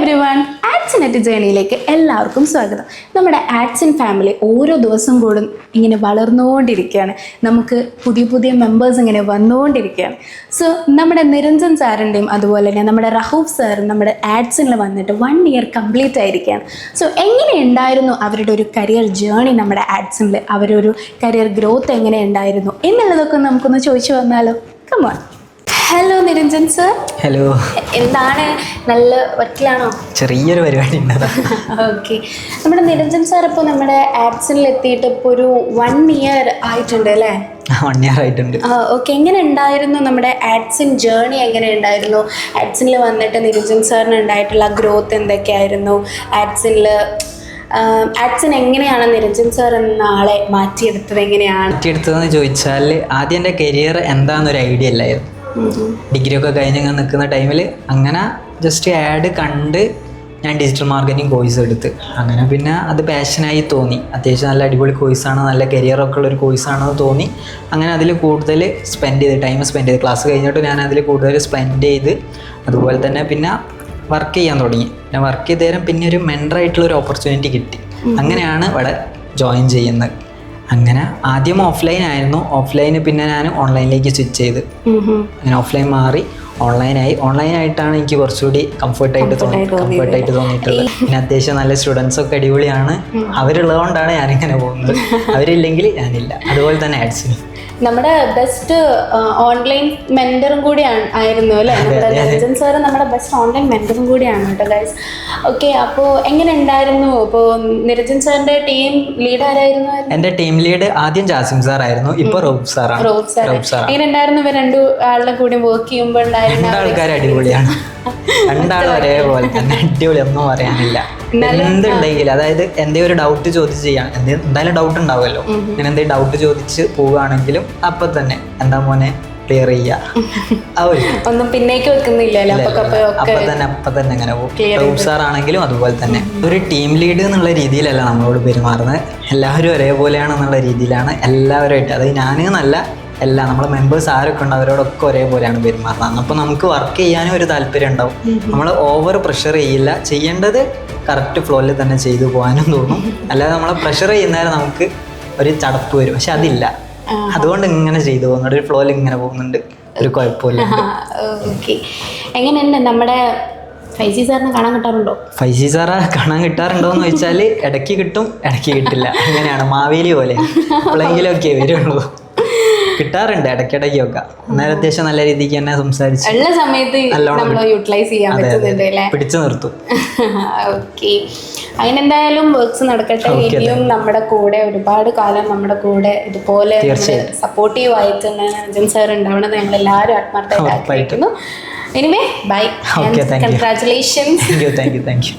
Everyone, ads net ജേണിയിലേക്ക് എല്ലാവർക്കും സ്വാഗതം. നമ്മുടെ ആഡ്സ് ഫാമിലി ഓരോ ദിവസം കൂടും ഇങ്ങനെ വളർന്നുകൊണ്ടിരിക്കുകയാണ്. നമുക്ക് പുതിയ പുതിയ മെമ്പേഴ്സ് ഇങ്ങനെ വന്നുകൊണ്ടിരിക്കുകയാണ്. സോ നമ്മുടെ നിരഞ്ജൻ സാറിൻ്റെയും അതുപോലെ തന്നെ നമ്മുടെ റഹൂഫ് സാറും നമ്മുടെ ആഡ്സിൽ വന്നിട്ട് 1 ഇയർ കംപ്ലീറ്റ് ആയിരിക്കുകയാണ്. സോ എങ്ങനെയുണ്ടായിരുന്നു അവരുടെ ഒരു കരിയർ ജേണി, നമ്മുടെ ആഡ്സിൽ അവരൊരു കരിയർ ഗ്രോത്ത് എങ്ങനെ ഉണ്ടായിരുന്നു എന്നുള്ളതൊക്കെ നമുക്കൊന്ന് ചോദിച്ചു വന്നാലോ? Come on. Hello Niranjan sir. Hello. എന്താണ്, നല്ല വർക്കിലാണോ? ചെറിയൊരു പരിപാടി ഉണ്ട്. ഓക്കെ. നമ്മുടെ നിരഞ്ജൻ സാർ ഇപ്പോൾ നമ്മുടെ ആഡ്സിൽ എത്തിയിട്ട് ഇപ്പോൾ ഒരു 1 ഇയർ ആയിട്ടുണ്ട് അല്ലേ? 1 ഇയർ ആയിട്ടുണ്ട്. ഓക്കെ. എങ്ങനെ ഉണ്ടായിരുന്നു നമ്മുടെ ആഡ്സിൻ ജേണി? എങ്ങനെ ഉണ്ടായിരുന്നു ആഡ്സിൽ വന്നിട്ട് നിരഞ്ജൻ സാറിന് ഉണ്ടായിട്ടുള്ള ഗ്രോത്ത് എന്തൊക്കെയായിരുന്നു? ആഡ്സിൻ എങ്ങനെയാണ് നിരഞ്ജൻ സാർ എന്ന ആളെ മാറ്റിയെടുത്തത്? മാറ്റിയെടുത്തതെന്ന് ചോദിച്ചാൽ ആദ്യം എൻ്റെ കരിയർ എന്താണെന്നൊരു ഐഡിയ ഇല്ലായിരുന്നു. ഡിഗ്രി ഒക്കെ കഴിഞ്ഞ് ഇങ്ങനെ നിൽക്കുന്ന ടൈമിൽ അങ്ങനെ ജസ്റ്റ് ആഡ് കണ്ട് ഞാൻ ഡിജിറ്റൽ മാർക്കറ്റിംഗ് കോഴ്സ് എടുത്ത് അങ്ങനെ പിന്നെ അത് പാഷനായി തോന്നി. അത്യാവശ്യം നല്ല അടിപൊളി കോഴ്സാണ്, നല്ല കരിയറൊക്കെ ഉള്ളൊരു കോഴ്സാണെന്ന് തോന്നി. അങ്ങനെ അതിൽ കൂടുതൽ ടൈം സ്പെൻഡ് ചെയ്ത് ക്ലാസ് കഴിഞ്ഞിട്ട് ഞാൻ അതിൽ കൂടുതൽ സ്പെൻഡ് ചെയ്ത് അതുപോലെ തന്നെ പിന്നെ വർക്ക് ചെയ്യാൻ തുടങ്ങി. ഞാൻ വർക്ക് ചെയ്ത് തരാൻ പിന്നെ ഒരു മെൻറ്ററായിട്ടുള്ളൊരു ഓപ്പർച്യൂണിറ്റി കിട്ടി. അങ്ങനെയാണ് ഇവിടെ ജോയിൻ ചെയ്യുന്നത്. അങ്ങനെ ആദ്യം ഓഫ്ലൈൻ ആയിരുന്നു. ഓഫ്ലൈന് പിന്നെ ഞാൻ ഓൺലൈനിലേക്ക് സ്വിച്ച് ചെയ്ത് അങ്ങനെ ഓഫ്ലൈൻ മാറി ഓൺലൈനായിട്ടാണ് എനിക്ക് കുറച്ചുകൂടി കംഫർട്ടായിട്ട് തോന്നിയിട്ടുള്ളത്. പിന്നെ അത്യാവശ്യം നല്ല സ്റ്റുഡൻസ് ഒക്കെ അടിപൊളിയാണ്. അവരുള്ളതുകൊണ്ടാണ് ഞാനിങ്ങനെ പോകുന്നത്. അവരില്ലെങ്കിൽ ഞാനില്ല. അതുപോലെ തന്നെ ആഡ്സിന് നമ്മുടെ ബെസ്റ്റ് ഓൺലൈൻ മെന്ററും കൂടിയാണ് ആയിരുന്നു അല്ലേ? നമ്മുടെ നിരഞ്ജൻ സാർ നമ്മുടെ ബെസ്റ്റ് ഓൺലൈൻ മെന്ററും കൂടിയാണ് കേട്ടോ ഗൈസ്. ഓക്കെ. അപ്പോൾ എങ്ങനെ ഉണ്ടായിരുന്നു? അപ്പോൾ നിരഞ്ജൻ സാറിന്റെ ടീം ലീഡ് ആരായിരുന്നു? എൻ്റെ ടീം ലീഡ് ആദ്യം ജാസിം സാർ ആയിരുന്നു, ഇപ്പൊ റോബ് സാറാണ്. എങ്ങനെ ഉണ്ടായിരുന്നു ഇവർ രണ്ടു ആളുടെ കൂടി വർക്ക് ചെയ്യുമ്പോൾ? രണ്ടാൾക്കാർ അടിപൊളിയാണ്. രണ്ടാളും ഒരേപോലെ തന്നെ അടിപൊളി, ഒന്നും പറയാനില്ല. എന്തുണ്ടെങ്കിലും അതായത് എന്തെങ്കിലും ഒരു ഡൗട്ട് ചോദിച്ച് ചെയ്യാം, എന്തായാലും ഡൗട്ട് ഉണ്ടാവുമല്ലോ. ഞാൻ എന്തെങ്കിലും ഡൗട്ട് ചോദിച്ച് പോവുകയാണെങ്കിലും അപ്പൊ തന്നെ എന്താ മോനെ ക്ലിയർ ചെയ്യാ, ഒന്നും പിന്നേക്ക് വെക്കുന്നില്ലല്ലോ. അപ്പൊ തന്നെ അങ്ങനെ പോകും. റൂബ് സാർ ആണെങ്കിലും അതുപോലെ തന്നെ. ഒരു ടീം ലീഡ് എന്നുള്ള രീതിയിലല്ല നമ്മളോട് പെരുമാറുന്നത്. എല്ലാവരും ഒരേപോലെയാണെന്നുള്ള രീതിയിലാണ് എല്ലാവരുമായിട്ട്. അതായത് ഞാനെന്നല്ല, നമ്മളെ മെമ്പേഴ്സ് ആരൊക്കെ ഉണ്ട് അവരോടൊക്കെ ഒരേപോലെയാണ് പെരുമാറുന്നത്. അപ്പോൾ നമുക്ക് വർക്ക് ചെയ്യാനും ഒരു താല്പര്യം ഉണ്ടാവും. നമ്മൾ ഓവർ പ്രഷർ ചെയ്യില്ല, ചെയ്യേണ്ടത് കറക്റ്റ് ഫ്ലോയിൽ തന്നെ ചെയ്തു പോകാനും തോന്നും. അല്ലാതെ നമ്മളെ പ്രഷർ ചെയ്യുന്നേരം നമുക്ക് ഒരു ചടപ്പ് വരും. പക്ഷെ അതില്ല, അതുകൊണ്ട് ഇങ്ങനെ ചെയ്തു പോകുന്നുണ്ട്, ഒരു ഫ്ലോയിൽ ഇങ്ങനെ പോകുന്നുണ്ട്, ഒരു കുഴപ്പമില്ല. എങ്ങനെയുണ്ട് നമ്മുടെ ഫൈസി സാറിനെ കാണാൻ കിട്ടാറുണ്ടോ? ഫൈസി സാറെ കാണാൻ കിട്ടാറുണ്ടോ എന്ന് ചോദിച്ചാൽ ഇടയ്ക്ക് കിട്ടും, ഇടയ്ക്ക് കിട്ടില്ല. അങ്ങനെയാണ്, മാവേലി പോലെ എപ്പോഴെങ്കിലും ഒക്കെ വരുള്ളൂ. കിട്ടാറുണ്ട് ഇടയ്ക്കിടയ്ക്കൊക്കെ. അന്നേരം അത്യാവശ്യം നല്ല രീതിക്ക് തന്നെ സംസാരിച്ച് എല്ലാ സമയത്ത് യൂട്ടിലൈസ് ചെയ്യാൻ പറ്റുന്നുണ്ട് അല്ലേ? പിടിച്ചു നിർത്തും. ഓക്കെ. അങ്ങനെ എന്തായാലും വർക്ക്സ് നടക്കട്ടെ. ഇനിയും നമ്മുടെ കൂടെ ഒരുപാട് കാലം നമ്മുടെ കൂടെ ഇതുപോലെ സപ്പോർട്ടീവ് ആയിട്ട് തന്നെ നിരഞ്ജൻ സാർ ഉണ്ടാവണത് ഞങ്ങൾ എല്ലാവരും ആത്മാർത്ഥമായിട്ട് ആഗ്രഹിക്കുന്നു. Anyway by, congratulations. Thank you.